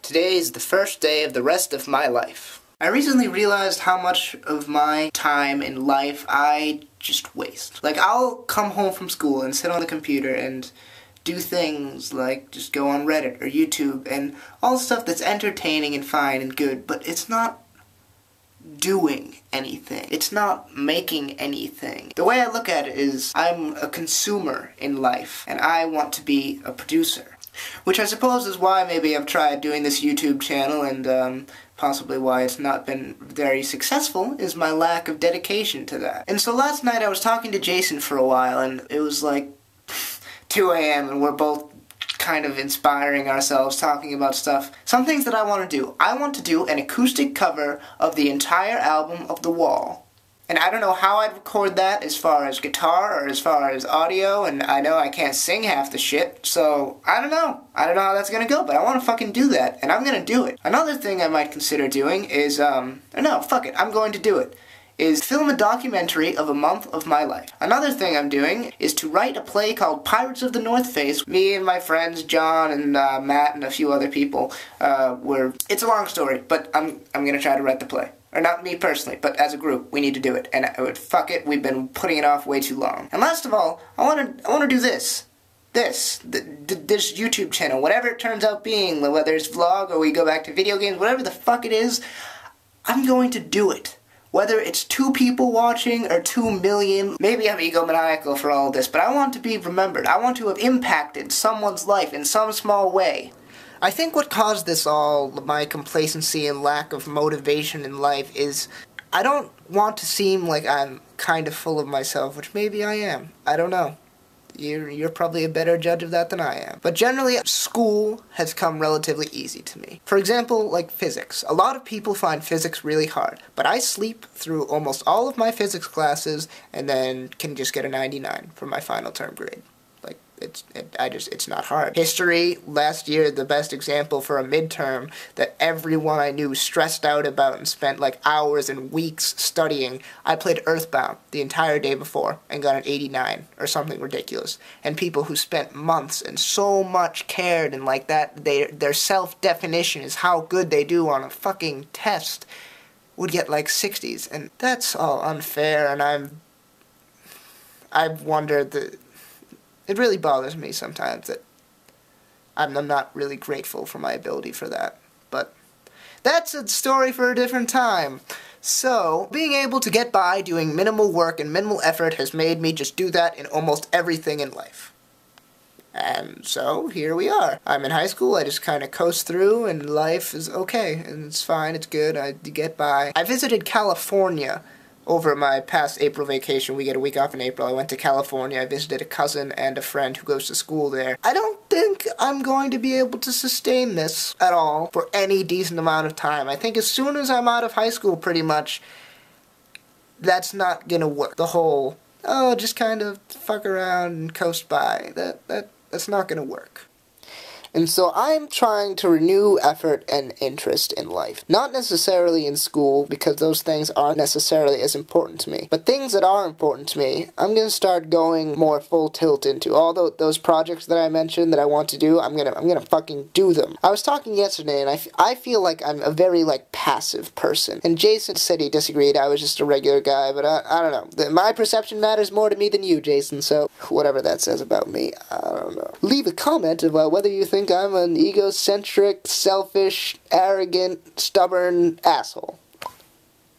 Today is the first day of the rest of my life. I recently realized how much of my time in life I just waste. Like, I'll come home from school and sit on the computer and do things like just go on Reddit or YouTube and all stuff that's entertaining and fine and good, but it's not doing anything. It's not making anything. The way I look at it is I'm a consumer in life and I want to be a producer. Which I suppose is why maybe I've tried doing this YouTube channel and possibly why it's not been very successful is my lack of dedication to that. And so last night I was talking to Jason for a while and it was like 2 a.m. and we're both kind of inspiring ourselves, talking about stuff. Some things that I want to do. I want to do an acoustic cover of the entire album of The Wall. And I don't know how I'd record that as far as guitar or as far as audio, and I know I can't sing half the shit, so I don't know. I don't know how that's gonna go, but I wanna fucking do that, and I'm gonna do it. Another thing I might consider doing is, no, fuck it, I'm going to do it, is film a documentary of a month of my life. Another thing I'm doing is to write a play called Pirates of the North Face. Me and my friends, John and Matt and a few other people, it's a long story, but I'm gonna try to write the play. Or not me personally, but as a group, we need to do it. And fuck it, we've been putting it off way too long. And last of all, I wanna do this. This YouTube channel, whatever it turns out being, whether it's vlog or we go back to video games, whatever the fuck it is, I'm going to do it. Whether it's 2 people watching or 2 million, maybe I'm egomaniacal for all of this, but I want to be remembered. I want to have impacted someone's life in some small way. I think what caused this all, my complacency and lack of motivation in life, is I don't want to seem like I'm kind of full of myself, which maybe I am. I don't know. You're probably a better judge of that than I am. But generally, school has come relatively easy to me. For example, like physics. A lot of people find physics really hard, but I sleep through almost all of my physics classes and then can just get a 99 for my final term grade. Like, it's not hard. History, last year, the best example for a midterm that everyone I knew stressed out about and spent like hours and weeks studying. I played Earthbound the entire day before and got an 89 or something ridiculous. And people who spent months and so much cared and like that, their self-definition is how good they do on a fucking test would get like 60s. And that's all unfair, and I've wondered that it really bothers me sometimes that I'm not really grateful for my ability for that. But that's a story for a different time. So, being able to get by doing minimal work and minimal effort has made me just do that in almost everything in life. And so, here we are. I'm in high school, I just kind of coast through, and life is okay, and it's fine, it's good, I get by. I visited California over my past April vacation. We get a week off in April. I went to California. I visited a cousin and a friend who goes to school there. I don't think I'm going to be able to sustain this at all for any decent amount of time. I think as soon as I'm out of high school, pretty much, that's not gonna work. The whole, oh, just kind of fuck around and coast by, that's not gonna work. And so I'm trying to renew effort and interest in life. Not necessarily in school, because those things aren't necessarily as important to me. But things that are important to me, I'm going to start going more full tilt into. All those projects that I mentioned that I want to do, I'm gonna fucking do them. I was talking yesterday, and I feel like I'm a very, like, passive person. And Jason said he disagreed. I was just a regular guy, but I don't know. My perception matters more to me than you, Jason, so whatever that says about me, I don't know. Leave a comment about whether you think I'm an egocentric, selfish, arrogant, stubborn asshole.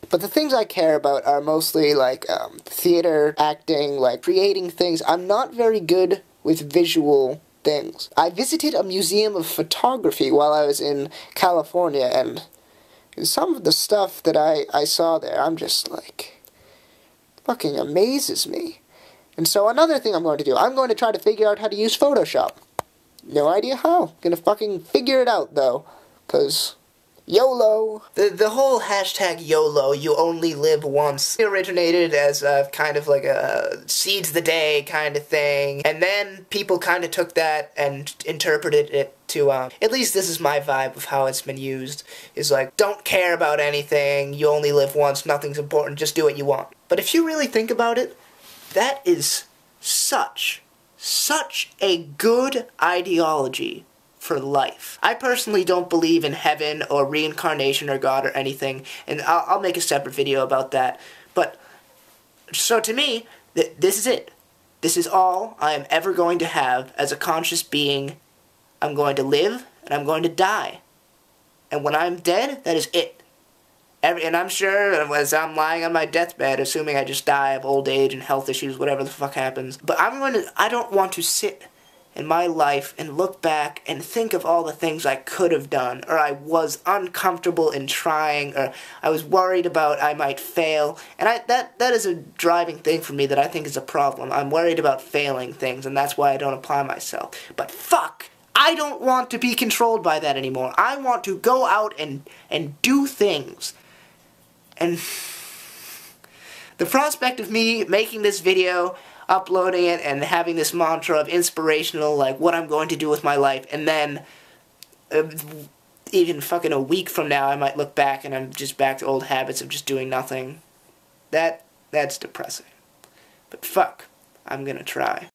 But the things I care about are mostly like theater, acting, like creating things. I'm not very good with visual things. I visited a museum of photography while I was in California, and some of the stuff that I saw there, I'm just like, fucking amazes me. And so another thing I'm going to do, I'm going to try to figure out how to use Photoshop. No idea how. Gonna fucking figure it out, though. 'Cause YOLO. The whole hashtag YOLO, you only live once, originated as a kind of like a seize the day kind of thing. And then people kind of took that and interpreted it to, at least this is my vibe of how it's been used, is like, don't care about anything, you only live once, nothing's important, just do what you want. But if you really think about it, that is such a good ideology for life. I personally don't believe in heaven or reincarnation or God or anything, and I'll make a separate video about that. But, so to me, this is it. This is all I am ever going to have as a conscious being. I'm going to live, and I'm going to die. And when I'm dead, that is it. And I'm sure, as I'm lying on my deathbed, assuming I just die of old age and health issues, whatever the fuck happens, but I don't want to sit in my life and look back and think of all the things I could have done, or I was uncomfortable in trying, or I was worried about I might fail. And that is a driving thing for me that I think is a problem. I'm worried about failing things, and that's why I don't apply myself. But fuck! I don't want to be controlled by that anymore. I want to go out and do things. And the prospect of me making this video, uploading it, and having this mantra of inspirational, like, what I'm going to do with my life, and then even fucking a week from now I might look back and I'm just back to old habits of just doing nothing. That's depressing. But fuck, I'm gonna try.